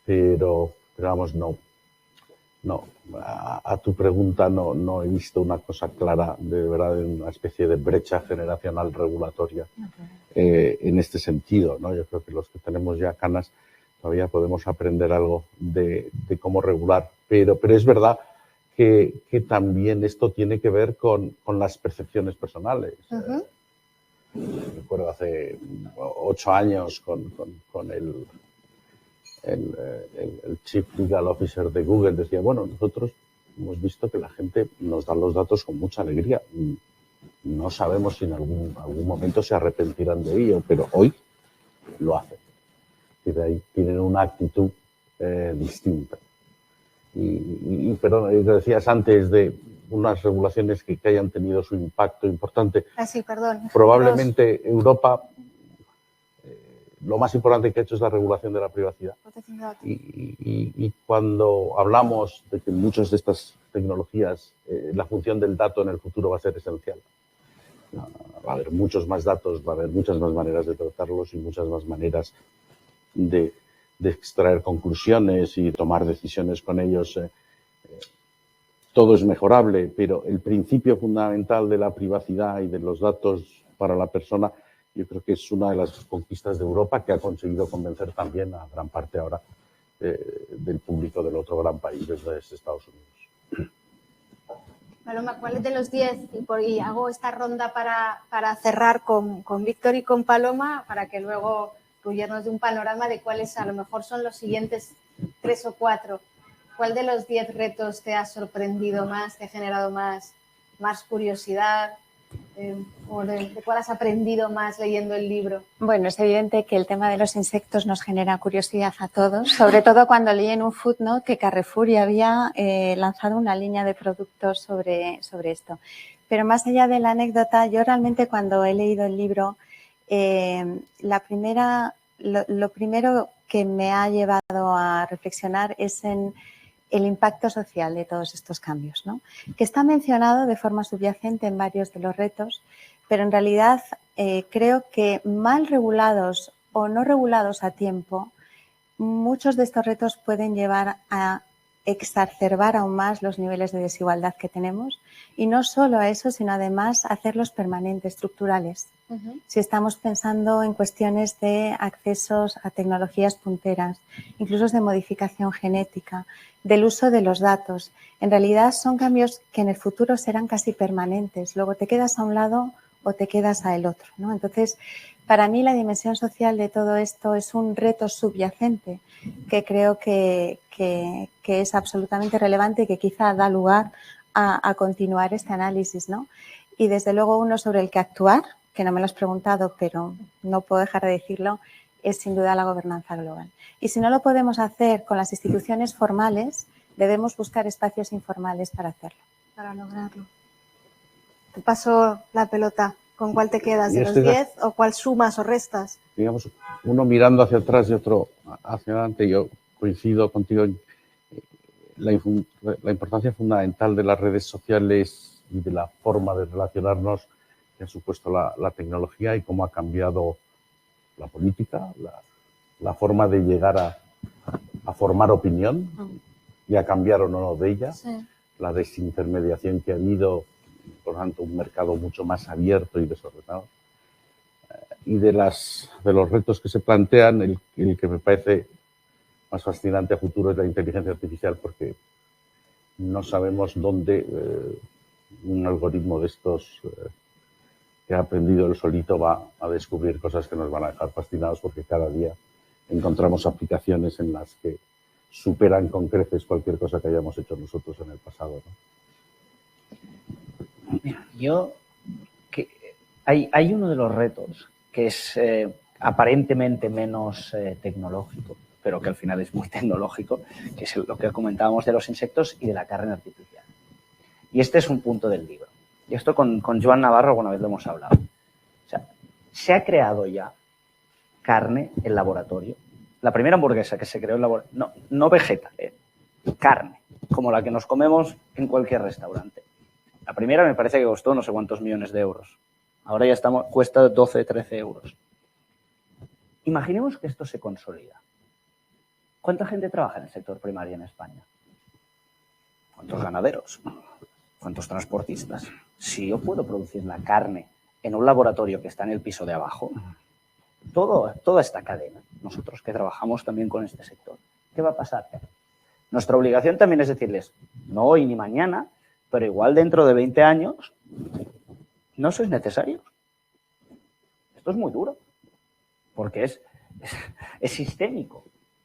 S2: pero vamos, no, a tu pregunta no he visto una cosa clara, de verdad, de una especie de brecha generacional regulatoria en este sentido, ¿no? Yo creo que los que tenemos ya canas todavía podemos aprender algo de cómo regular, pero es verdad que también esto tiene que ver con las percepciones personales. Recuerdo hace 8 años con el Chief Legal Officer de Google, decía, bueno, nosotros hemos visto que la gente nos da los datos con mucha alegría. No sabemos si en algún momento se arrepentirán de ello, pero hoy lo hacen. Y de ahí tienen una actitud distinta. Pero decías antes de unas regulaciones que hayan tenido su impacto importante.
S1: Sí, perdón.
S2: Probablemente Europa, lo más importante que ha hecho es la regulación de la privacidad. Y cuando hablamos de que muchas de estas tecnologías, la función del dato en el futuro va a ser esencial. Va a haber muchos más datos, va a haber muchas más maneras de tratarlos y muchas más maneras de extraer conclusiones y tomar decisiones con ellos. Todo es mejorable, pero el principio fundamental de la privacidad y de los datos para la persona, yo creo que es una de las conquistas de Europa que ha conseguido convencer también a gran parte ahora del público del otro gran país, desde Estados Unidos.
S1: Paloma, ¿cuáles de los 10? Y hago esta ronda para cerrar con Víctor y con Paloma, para que luego nos dé un panorama de cuáles a lo mejor son los siguientes 3 o 4. ¿Cuál de los 10 retos te ha sorprendido más, te ha generado más curiosidad? ¿O de cuál has aprendido más leyendo el libro?
S4: Bueno, es evidente que el tema de los insectos nos genera curiosidad a todos, sobre todo cuando leí en un footnote que Carrefour ya había lanzado una línea de productos sobre esto. Pero más allá de la anécdota, yo realmente cuando he leído el libro, lo primero que me ha llevado a reflexionar es en el impacto social de todos estos cambios, ¿no? Que está mencionado de forma subyacente en varios de los retos, pero en realidad creo que mal regulados o no regulados a tiempo, muchos de estos retos pueden llevar a exacerbar aún más los niveles de desigualdad que tenemos y no solo a eso, sino además hacerlos permanentes, estructurales. Si estamos pensando en cuestiones de accesos a tecnologías punteras, incluso de modificación genética, del uso de los datos, en realidad son cambios que en el futuro serán casi permanentes. Luego te quedas a un lado o te quedas a el otro, ¿no? Entonces, para mí la dimensión social de todo esto es un reto subyacente que creo que es absolutamente relevante y que quizá da lugar a continuar este análisis, ¿no? Y desde luego uno sobre el que actuar, que no me lo has preguntado, pero no puedo dejar de decirlo, es sin duda la gobernanza global. Y si no lo podemos hacer con las instituciones formales, debemos buscar espacios informales para hacerlo.
S1: Para lograrlo. Te paso la pelota. ¿Con cuál te quedas? ¿De los
S2: Este
S1: 10 o cuál sumas o restas?
S2: Digamos, uno mirando hacia atrás y otro hacia adelante. Yo coincido contigo en la importancia fundamental de las redes sociales y de la forma de relacionarnos que ha supuesto la tecnología y cómo ha cambiado la política, la forma de llegar a formar opinión y a cambiar o no de ella,
S1: Sí.
S2: la desintermediación que ha habido, por lo tanto un mercado mucho más abierto y desordenado. Y de los retos que se plantean, el que me parece más fascinante a futuro es la inteligencia artificial, porque no sabemos dónde un algoritmo de estos que ha aprendido él solito va a descubrir cosas que nos van a dejar fascinados, porque cada día encontramos aplicaciones en las que superan con creces cualquier cosa que hayamos hecho nosotros en el pasado, ¿no?
S3: Mira, hay uno de los retos que es aparentemente menos tecnológico, pero que al final es muy tecnológico, que es lo que comentábamos de los insectos y de la carne artificial. Y este es un punto del libro. Y esto con Joan Navarro alguna vez lo hemos hablado. O sea, se ha creado ya carne en laboratorio. La primera hamburguesa que se creó en laboratorio, no vegeta, carne, como la que nos comemos en cualquier restaurante. La primera me parece que costó no sé cuántos millones de euros. Ahora ya cuesta 12, 13 euros. Imaginemos que esto se consolida. ¿Cuánta gente trabaja en el sector primario en España? ¿Cuántos ganaderos? ¿Cuántos transportistas? Si yo puedo producir la carne en un laboratorio que está en el piso de abajo, toda esta cadena, nosotros que trabajamos también con este sector, ¿qué va a pasar? Nuestra obligación también es decirles, no hoy ni mañana, pero igual dentro de 20 años, no sois necesarios. Esto es muy duro, porque es sistémico.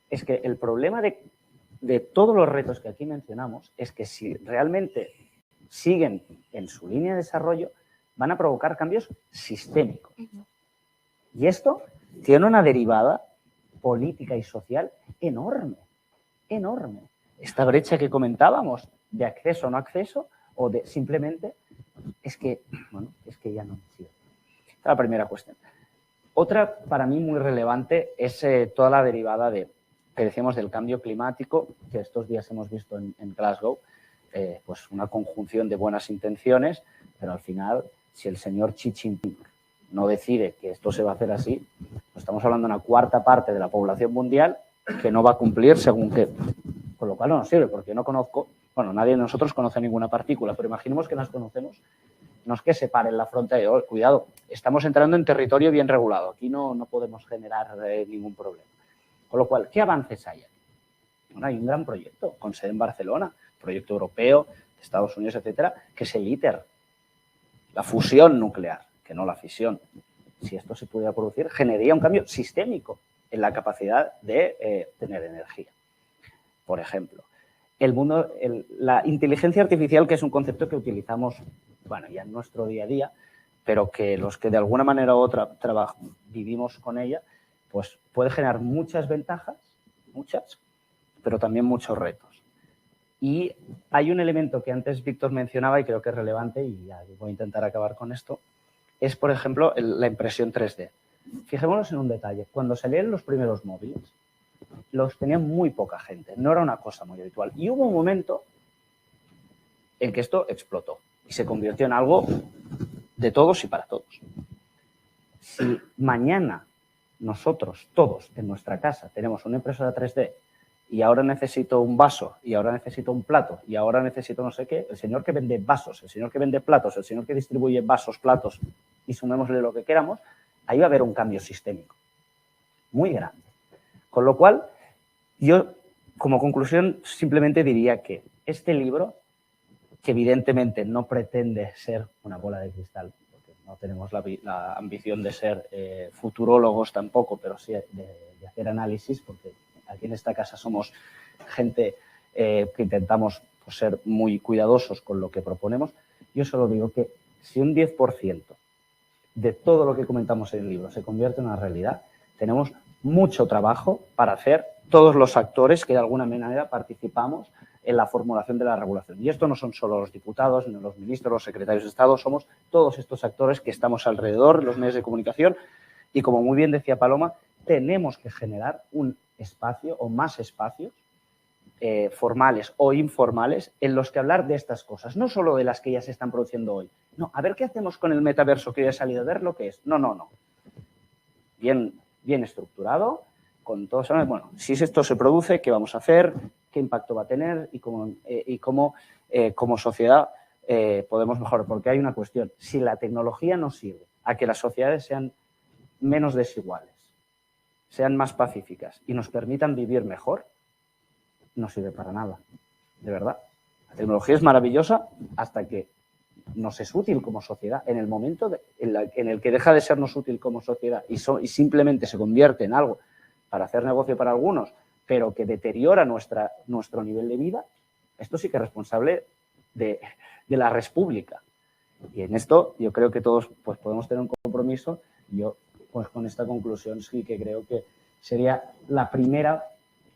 S3: Es que el problema de todos los retos que aquí mencionamos es que si realmente siguen en su línea de desarrollo, van a provocar cambios sistémicos. Y esto tiene una derivada política y social enorme, enorme. Esta brecha que comentábamos de acceso o no acceso, o de simplemente es que ya no sirve. Esta es la primera cuestión. Otra, para mí, muy relevante es toda la derivada que decíamos del cambio climático, que estos días hemos visto en Glasgow, pues una conjunción de buenas intenciones, pero al final, si el señor Xi Jinping no decide que esto se va a hacer así, pues estamos hablando de una cuarta parte de la población mundial que no va a cumplir según qué. Con lo cual no nos sirve, porque no conozco, nadie de nosotros conoce ninguna partícula, pero imaginemos que las conocemos, no es que separen la frontera, cuidado, estamos entrando en territorio bien regulado, aquí no podemos generar ningún problema. Con lo cual, ¿qué avances hay aquí? Bueno, hay un gran proyecto con sede en Barcelona, proyecto europeo, de Estados Unidos, etcétera, que es el ITER, la fusión nuclear, que no la fisión. Si esto se pudiera producir, generaría un cambio sistémico en la capacidad de tener energía. Por ejemplo, la inteligencia artificial, que es un concepto que utilizamos ya en nuestro día a día, pero que los que de alguna manera u otra vivimos con ella, pues puede generar muchas ventajas, muchas, pero también muchos retos. Y hay un elemento que antes Víctor mencionaba y creo que es relevante, y ya voy a intentar acabar con esto, es, por ejemplo, la impresión 3D. Fijémonos en un detalle. Cuando salieron los primeros móviles, los tenía muy poca gente, no era una cosa muy habitual. Y hubo un momento en que esto explotó y se convirtió en algo de todos y para todos. Si mañana nosotros, todos, en nuestra casa tenemos una impresora 3D y ahora necesito un vaso, y ahora necesito un plato, y ahora necesito no sé qué, el señor que vende vasos, el señor que vende platos, el señor que distribuye vasos, platos, y sumémosle lo que queramos, ahí va a haber un cambio sistémico muy grande. Con lo cual, yo, como conclusión, simplemente diría que este libro, que evidentemente no pretende ser una bola de cristal, porque no tenemos la ambición de ser futurólogos tampoco, pero sí de hacer análisis, porque aquí en esta casa somos gente que intentamos pues, ser muy cuidadosos con lo que proponemos. Yo solo digo que si un 10% de todo lo que comentamos en el libro se convierte en una realidad, tenemos mucho trabajo para hacer todos los actores que de alguna manera participamos en la formulación de la regulación. Y esto no son solo los diputados, ni los ministros, los secretarios de Estado, somos todos estos actores que estamos alrededor, los medios de comunicación, y como muy bien decía Paloma, tenemos que generar un espacio o más espacios formales o informales en los que hablar de estas cosas, no solo de las que ya se están produciendo hoy. No, a ver qué hacemos con el metaverso que ya ha salido, a ver lo que es. No. Bien estructurado, con todos, bueno, si esto se produce, ¿qué vamos a hacer? ¿Qué impacto va a tener? Y cómo como sociedad podemos mejorar. Porque hay una cuestión, si la tecnología nos sirve a que las sociedades sean menos desiguales, sean más pacíficas y nos permitan vivir mejor, no sirve para nada, de verdad. La tecnología es maravillosa hasta que nos es útil como sociedad. En el momento en el que deja de sernos útil como sociedad y simplemente se convierte en algo para hacer negocio para algunos, pero que deteriora nuestro nivel de vida, esto sí que es responsable de la república. Y en esto yo creo que todos pues, podemos tener un compromiso. Yo pues con esta conclusión sí que creo que sería la primera,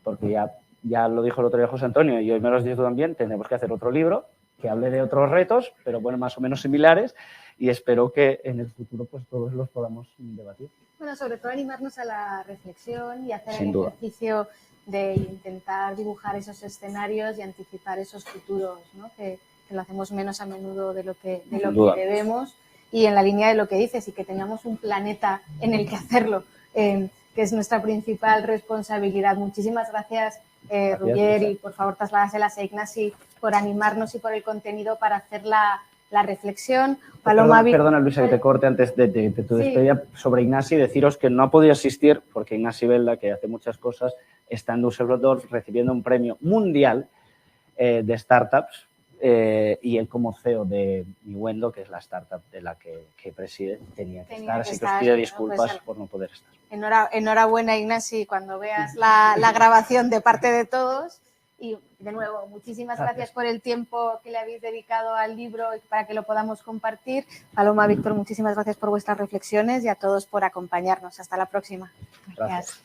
S3: porque ya lo dijo el otro día José Antonio y hoy me lo has dicho también, tendremos que hacer otro libro que hable de otros retos, pero bueno, más o menos similares, y espero que en el futuro pues todos los podamos debatir.
S1: Bueno, sobre todo animarnos a la reflexión y hacer el ejercicio de intentar dibujar esos escenarios y anticipar esos futuros, ¿no? Que lo hacemos menos a menudo de lo que debemos, y en la línea de lo que dices, y que tengamos un planeta en el que hacerlo, que es nuestra principal responsabilidad. Muchísimas gracias, Roger, y por favor trasladáselas a Ignasi por animarnos y por el contenido para hacer la reflexión. Paloma,
S3: perdona, Luisa, que te corte antes de tu despedida. Sobre Ignasi, deciros que no ha podido asistir porque Ignasi Belda, que hace muchas cosas, está en Düsseldorf recibiendo un premio mundial de startups y él como CEO de Miwendo, que es la startup de la que preside, tenía que estar, así que os pido disculpas por no poder estar.
S1: Enhorabuena, Ignasi, cuando veas la grabación de parte de todos. Y de nuevo, muchísimas gracias por el tiempo que le habéis dedicado al libro y para que lo podamos compartir. Paloma, Víctor, muchísimas gracias por vuestras reflexiones y a todos por acompañarnos. Hasta la próxima. Gracias.